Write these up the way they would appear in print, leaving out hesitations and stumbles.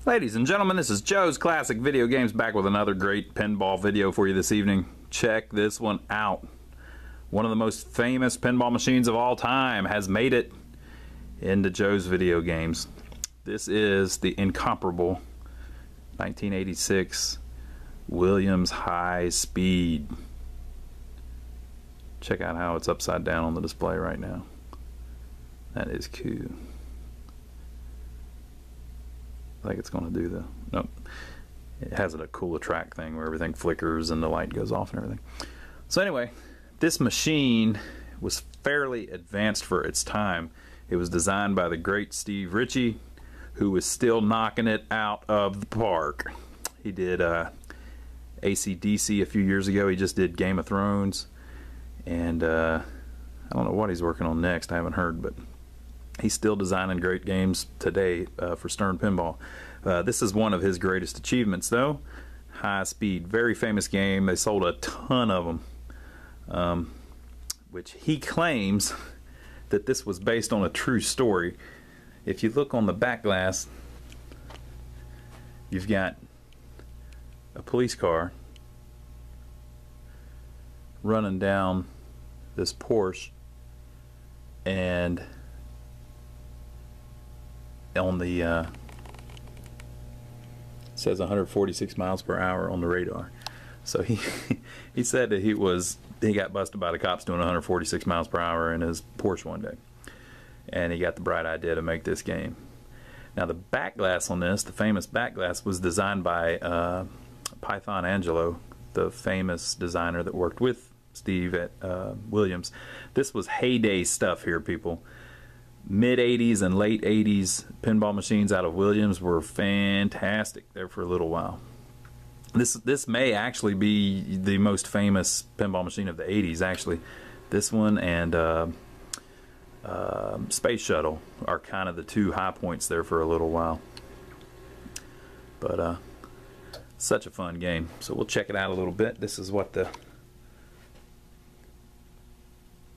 Ladies and gentlemen, this is Joe's Classic Video Games back with another great pinball video for you this evening. Check this one out. One of the most famous pinball machines of all time has made it into Joe's Video Games. This is the incomparable 1986 Williams High Speed. Check out how it's upside down on the display right now. That is cool. I think it's going to do the, nope, it has a cool attract thing where everything flickers and the light goes off and everything. So anyway, this machine was fairly advanced for its time. It was designed by the great Steve Ritchie, who was still knocking it out of the park. He did AC/DC a few years ago. He just did Game of Thrones, and I don't know what he's working on next. I haven't heard, but he's still designing great games today for Stern Pinball. This is one of his greatest achievements, though. High Speed, very famous game. They sold a ton of them, which he claims that this was based on a true story. If you look on the back glass, you've got a police car running down this Porsche, and on the it says 146 miles per hour on the radar. So he said that he got busted by the cops doing 146 miles per hour in his Porsche one day, and he got the bright idea to make this game. Now the back glass on this, the famous back glass, was designed by Python Angelo, the famous designer that worked with Steve at Williams. This was heyday stuff here, people. Mid-80s and late 80s pinball machines out of Williams were fantastic there for a little while. This may actually be the most famous pinball machine of the 80s, actually. This one and Space Shuttle are kind of the two high points there for a little while. But such a fun game. So we'll check it out a little bit. This is what the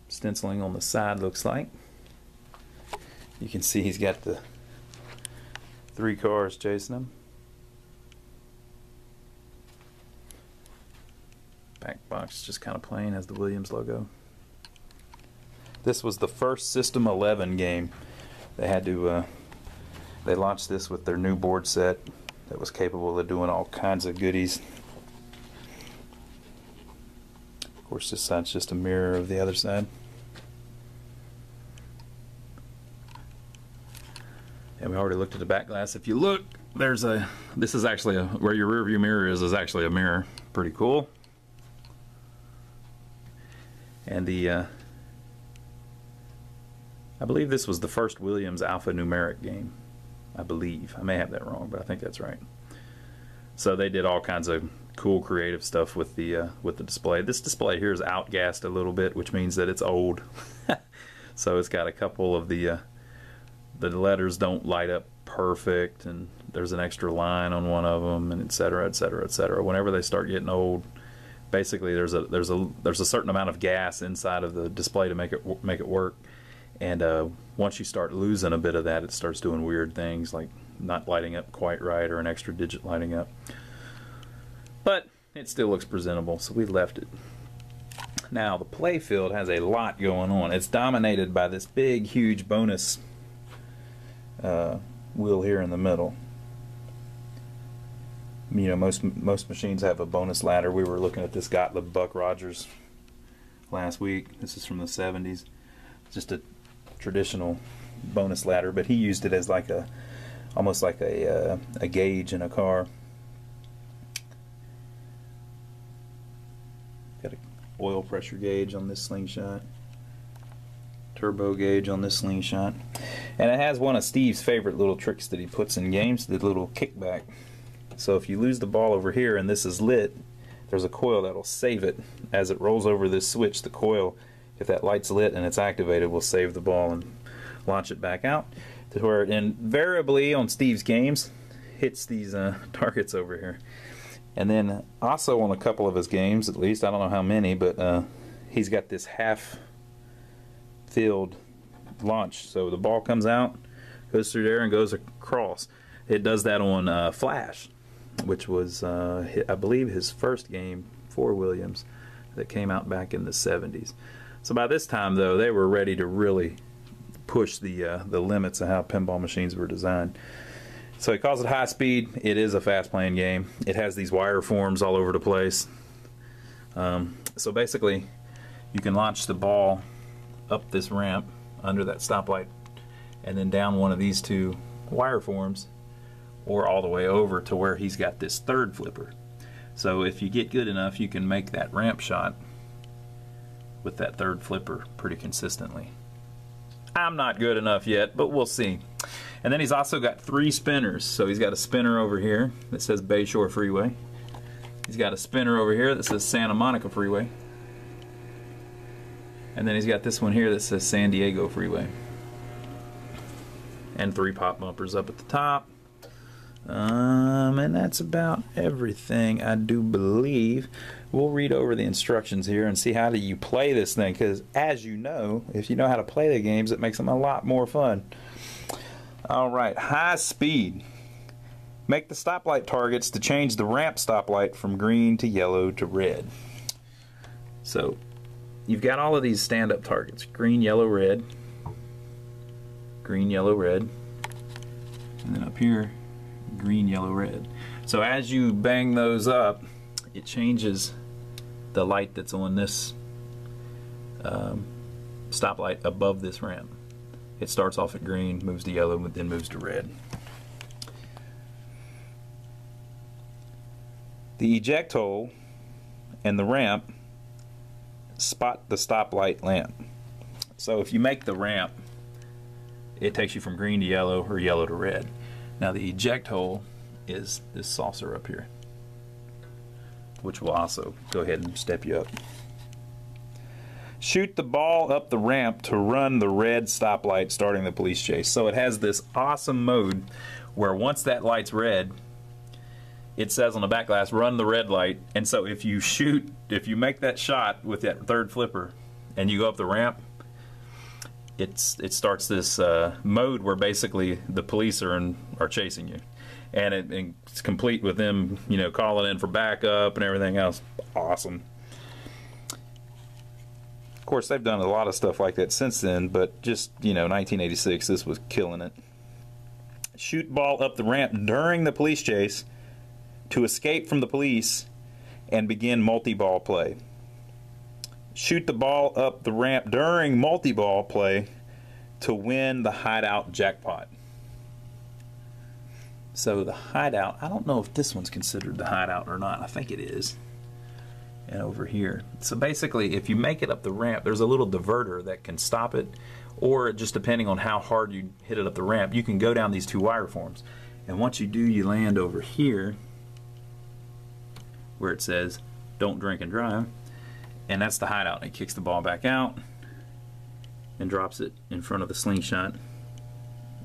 stenciling on the side looks like. You can see he's got the 3 cars chasing him. Back box just kind of plain, has the Williams logo. This was the first System 11 game. They had to they launched this with their new board set that was capable of doing all kinds of goodies. Of course, this side's just a mirror of the other side. And we already looked at the back glass. If you look, there's this is actually where your rear view mirror is actually a mirror. Pretty cool. And I believe this was the first Williams alphanumeric game. I believe. I may have that wrong, but I think that's right. So they did all kinds of cool creative stuff with the display. This display here is outgassed a little bit, which means that it's old. So it's got a couple of the letters don't light up perfect, and there's an extra line on one of them, and etc., etc., etc. Whenever they start getting old, basically there's a certain amount of gas inside of the display to make it work, and once you start losing a bit of that, it starts doing weird things like not lighting up quite right or an extra digit lighting up. But it still looks presentable, so we left it. Now the play field has a lot going on. It's dominated by this big, huge bonus wheel here in the middle. You know, most machines have a bonus ladder. We were looking at this Gottlieb Buck Rogers last week. This is from the 70s. Just a traditional bonus ladder, but he used it as like almost like a gauge in a car. Got an oil pressure gauge on this slingshot. Turbo gauge on this slingshot, and it has one of Steve's favorite little tricks that he puts in games, the little kickback. So if you lose the ball over here and this is lit, there's a coil that'll save it. As it rolls over this switch, the coil, if that light's lit and it's activated, will save the ball and launch it back out to where it invariably on Steve's games hits these targets over here. And then also on a couple of his games, at least, I don't know how many, but he's got this half field launch, so the ball comes out, goes through there and goes across. It does that on Flash, which was, I believe, his first game for Williams that came out back in the 70s. So by this time, though, they were ready to really push the limits of how pinball machines were designed. So he calls it high speed. It is a fast playing game. It has these wire forms all over the place. So basically, you can launch the ball up this ramp under that stoplight and then down one of these two wire forms, or all the way over to where he's got this third flipper. So if you get good enough, you can make that ramp shot with that third flipper pretty consistently. I'm not good enough yet, but we'll see. And then he's also got 3 spinners. So he's got a spinner over here that says Bayshore Freeway. He's got a spinner over here that says Santa Monica Freeway. And then he's got this one here that says San Diego Freeway. And 3 pop bumpers up at the top. And that's about everything, I do believe. We'll read over the instructions here and see how do you play this thing, because as you know, if you know how to play the games, it makes them a lot more fun. Alright, high speed. Make the stoplight targets to change the ramp stoplight from green to yellow to red. So you've got all of these stand-up targets: green, yellow, red, green, yellow, red, and then up here, green, yellow, red. So as you bang those up, it changes the light that's on this stoplight above this ramp. It starts off at green, moves to yellow, but then moves to red. The eject hole and the ramp spot the stoplight lamp. So if you make the ramp, it takes you from green to yellow or yellow to red. Now the eject hole is this saucer up here, which will also go ahead and step you up. Shoot the ball up the ramp to run the red stoplight starting the police chase. So it has this awesome mode where once that light's red, it says on the back glass, run the red light. And so if you make that shot with that third flipper and you go up the ramp, it starts this mode where basically the police are chasing you. And it's complete with them, you know, calling in for backup and everything else. Awesome. Of course, they've done a lot of stuff like that since then, but just, you know, 1986, this was killing it. Shoot ball up the ramp during the police chase to escape from the police and begin multi-ball play. Shoot the ball up the ramp during multi-ball play to win the Hideout jackpot. So the Hideout, I don't know if this one's considered the Hideout or not. I think it is. And over here. So basically, if you make it up the ramp, there's a little diverter that can stop it, or just depending on how hard you hit it up the ramp, you can go down these 2 wire forms. And once you do, you land over here where it says don't drink and drive, and that's the Hideout. It kicks the ball back out and drops it in front of the slingshot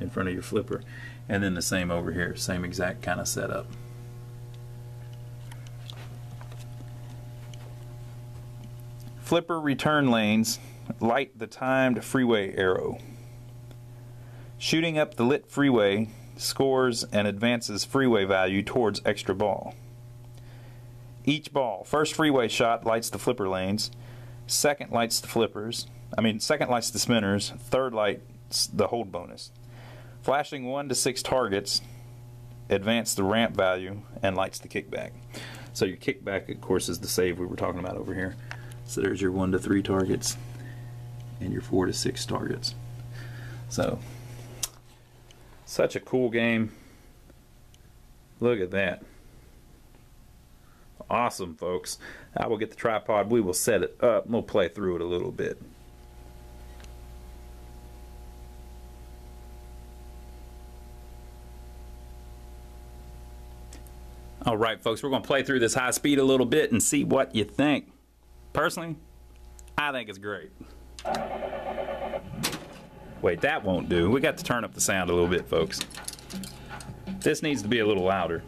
in front of your flipper, and then the same over here, same exact kind of setup. Flipper return lanes light the timed freeway arrow. Shooting up the lit freeway scores and advances freeway value towards extra ball. Each ball, first freeway shot lights the flipper lanes, second lights the spinners, third lights the hold bonus. Flashing 1 to 6 targets advance the ramp value and lights the kickback. So your kickback, of course, is the save we were talking about over here. So there's your 1 to 3 targets and your 4 to 6 targets. So, such a cool game. Look at that. Awesome, folks. I will get the tripod. We will set it up. We'll play through it a little bit. Alright, folks, we're going to play through this high speed a little bit and see what you think. Personally, I think it's great. Wait, that won't do. We got to turn up the sound a little bit, folks. This needs to be a little louder.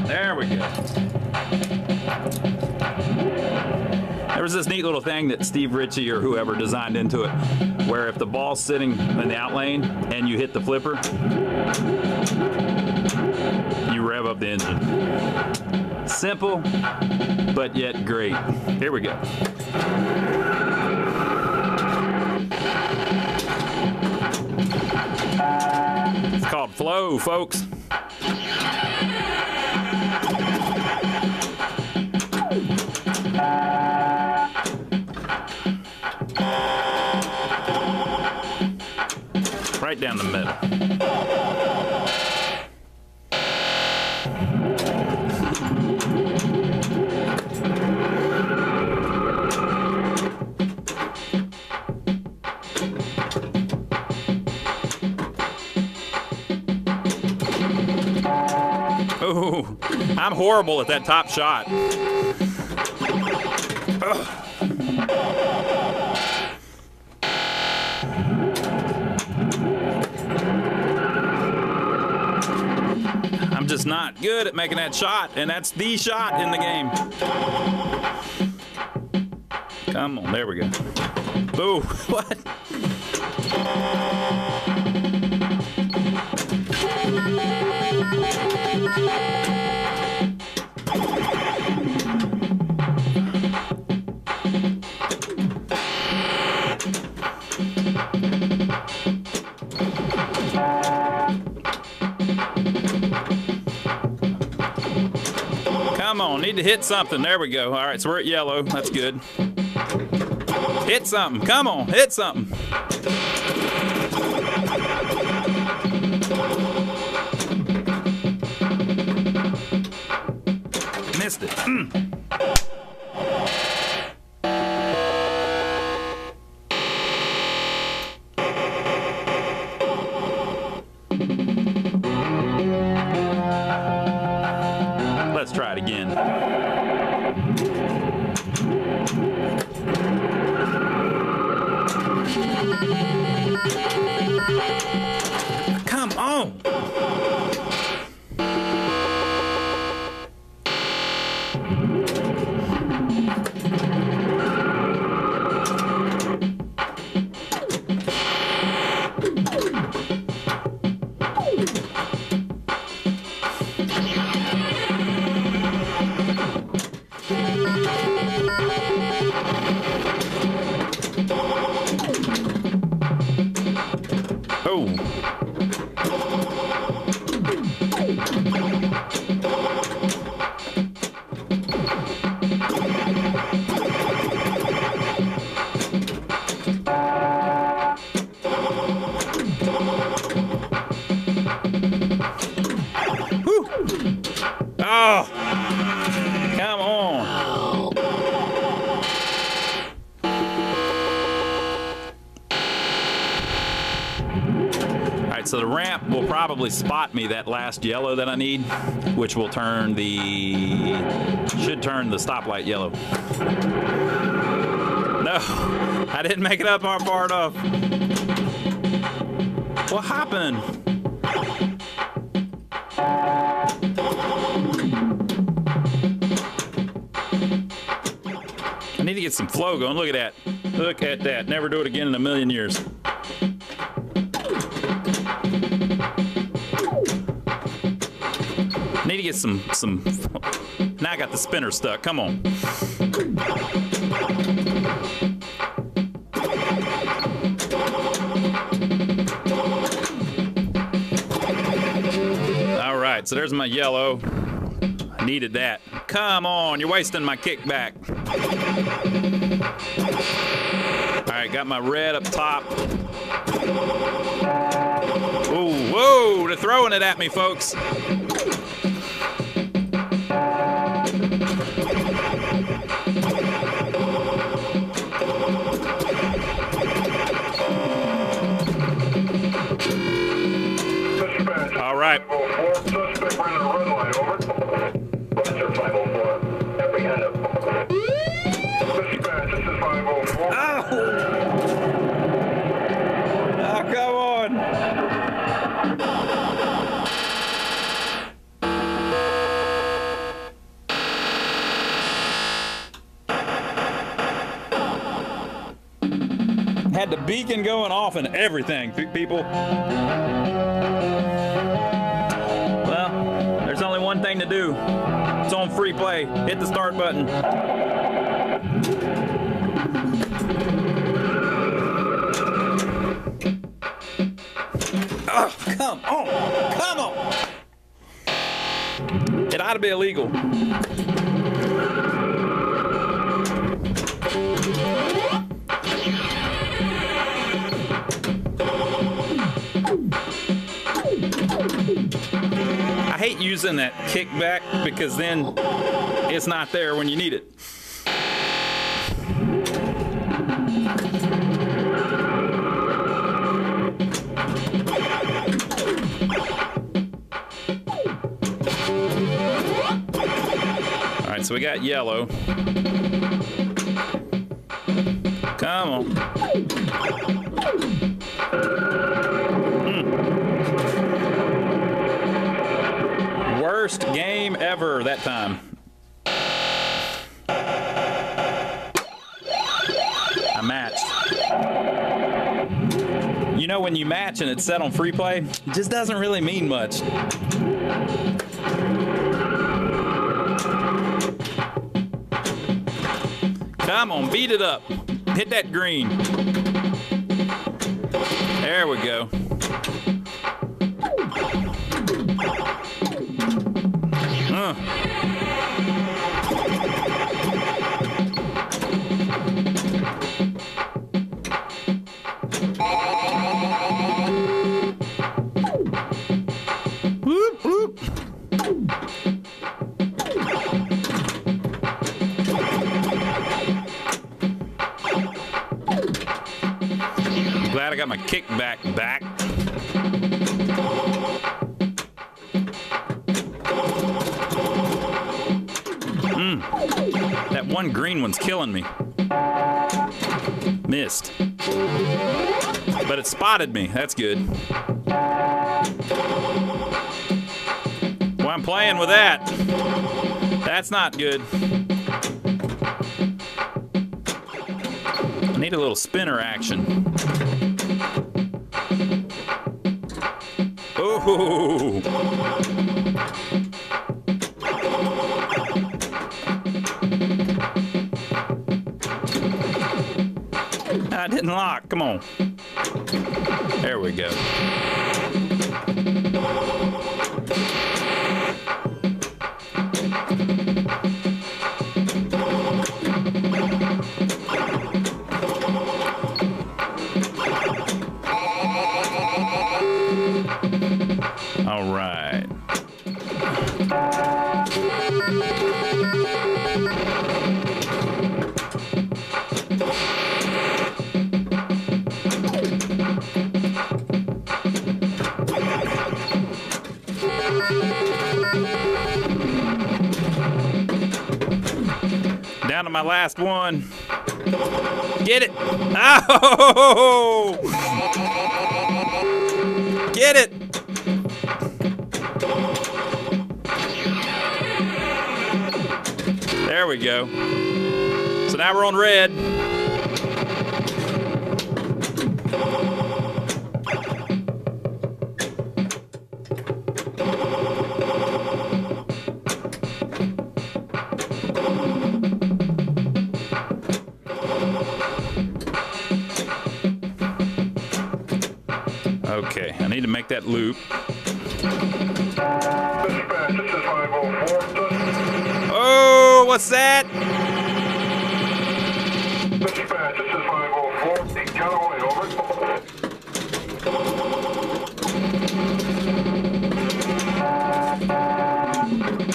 There we go. There There's this neat little thing that Steve Ritchie or whoever designed into it, where if the ball's sitting in the out lane and you hit the flipper, you rev up the engine. Simple, but yet great. Here we go. It's called Flow, folks. Right down the middle. Ooh, I'm horrible at that top shot. Ugh. I'm just not good at making that shot, and that's the shot in the game. Come on, there we go. Ooh, what? Come on, need to hit something. There we go. All right, so we're at yellow. That's good. Hit something. Come on, hit something. Missed it. Let's try it again. Come on. Oh. Whew. Oh. Come on. So the ramp will probably spot me that last yellow that I need, which will turn should turn the stoplight yellow. No, I didn't make it up far enough. What happened? I need to get some flow going. Look at that. Look at that. Never do it again in a million years. Need to get some. Now I got the spinner stuck. Come on. All right, so there's my yellow. I needed that. Come on, you're wasting my kickback. All right, got my red up top. Whoa, whoa, they're throwing it at me, folks. All right. Suspect running a red line, over. Roger, 504. Apprehended. Dispatch, this is 504. Oh, come on. Had the beacon going off and everything, people. Well, there's only one thing to do. It's on free play. Hit the start button. Oh, come on. Come on. It ought to be illegal. I hate using that kickback because then it's not there when you need it. All right, so we got yellow. Come on. Worst game ever that time. I matched. You know, when you match and it's set on free play, it just doesn't really mean much. Come on, beat it up. Hit that green. There we go. Whoop, whoop. I'm glad I got my kickback back. That one green one's killing me. Missed. But it spotted me. That's good. Well, I'm playing with that. That's not good. I need a little spinner action. Oh! I didn't lock. Come on. There we go. All right. Down to my last one. Get it. Oh! Get it. There we go. So now we're on red. Okay, I need to make that loop. Oh, what's that? Dispatch, this is 504. Caldwell,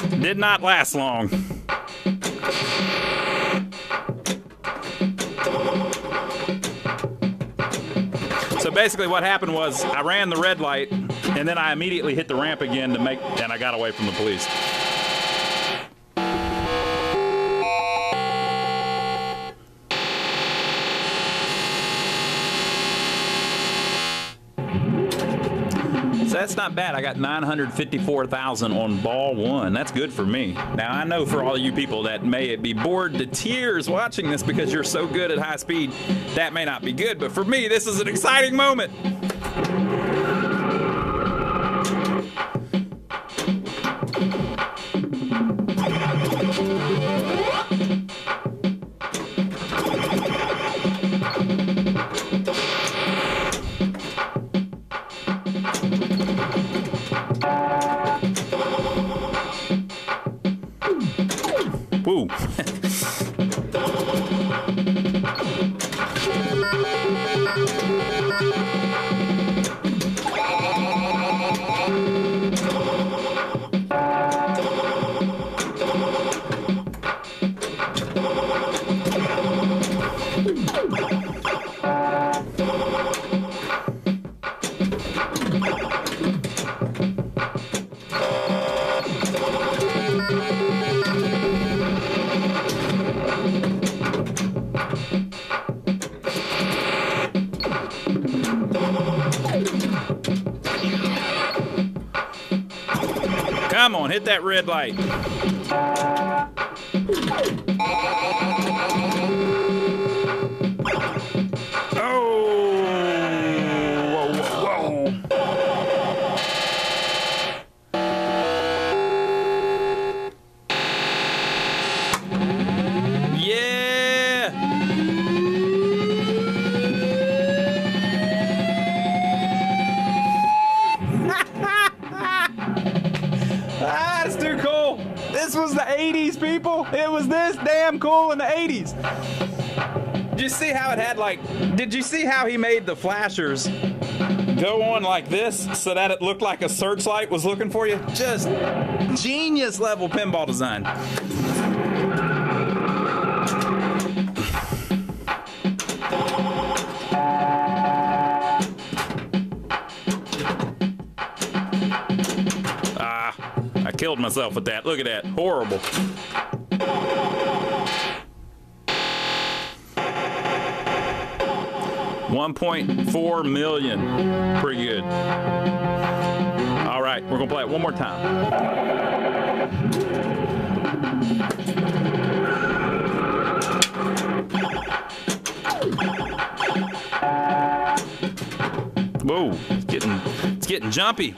over. Did not last long. So basically what happened was I ran the red light and then I immediately hit the ramp again and I got away from the police. that's not bad. I got 954,000 on ball one. That's good for me. Now, I know for all you people that may be bored to tears watching this because you're so good at high speed, that may not be good. But for me, this is an exciting moment. Woo. Come on, hit that red light. Oh! Whoa, whoa, whoa. Yeah! That's too cool. This was the 80s, people. It was this damn cool in the 80s. Did you see how it had did you see how he made the flashers go on like this so that it looked like a searchlight was looking for you? Just genius level pinball design. I killed myself with that. Look at that. Horrible. $1.4 million. Pretty good. All right, we're gonna play it one more time. Whoa, it's getting jumpy.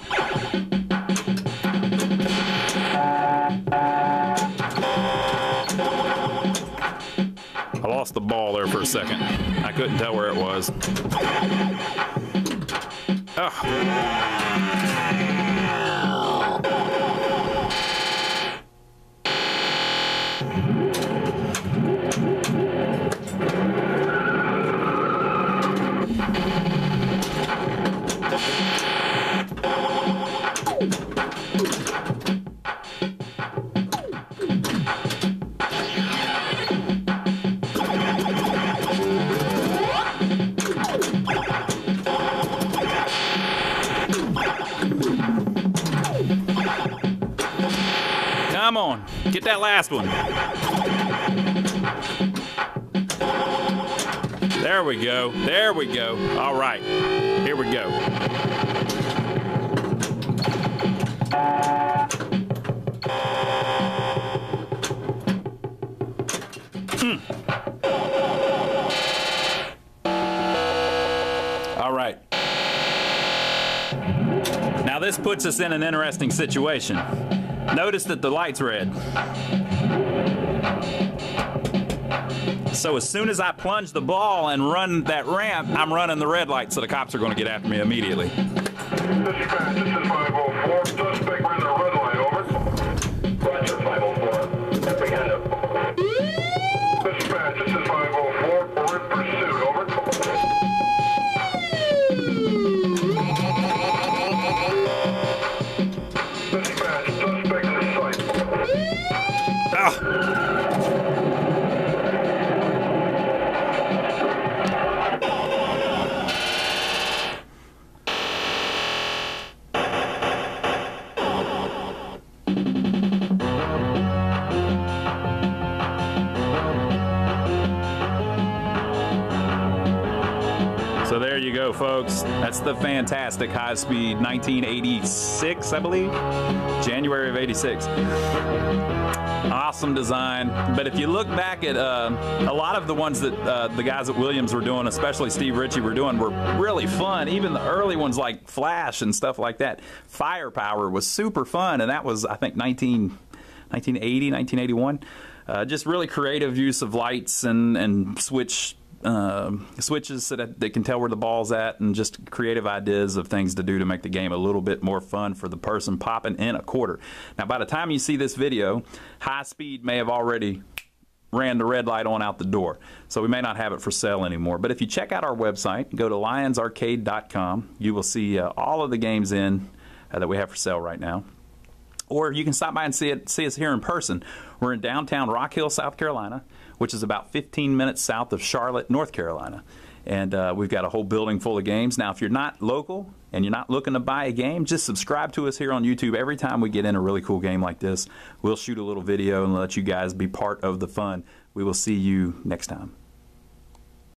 I lost the ball there for a second. I couldn't tell where it was. Come on, get that last one. There we go, there we go. All right, here we go. All right. Now this puts us in an interesting situation. Notice that the light's red. So as soon as I plunge the ball and run that ramp, I'm running the red light, so the cops are going to get after me immediately. Dispatch, this is 504. Suspect ran the red light, over. Roger, 504. Apprehended. Dispatch, this is 504. We're in pursuit, over. Dispatch, suspect in sight. So there you go, folks. That's the fantastic High Speed 1986, I believe. January of 86. Awesome design. But if you look back at a lot of the ones that the guys at Williams were doing, especially Steve Ritchie were doing, were really fun. Even the early ones like Flash and stuff like that. Firepower was super fun, and that was, I think, 1980, 1981. Just really creative use of lights and switches so that they can tell where the ball's at, and just creative ideas of things to do to make the game a little bit more fun for the person popping in a quarter. Now, by the time you see this video, High Speed may have already ran the red light on out the door, so we may not have it for sale anymore. But if you check out our website, go to lionsarcade.com, you will see all of the games that we have for sale right now. Or you can stop by and see us here in person. We're in downtown Rock Hill, South Carolina, which is about 15 minutes south of Charlotte, North Carolina. And we've got a whole building full of games. Now, if you're not local and you're not looking to buy a game, just subscribe to us here on YouTube. Every time we get in a really cool game like this, we'll shoot a little video and let you guys be part of the fun. We will see you next time.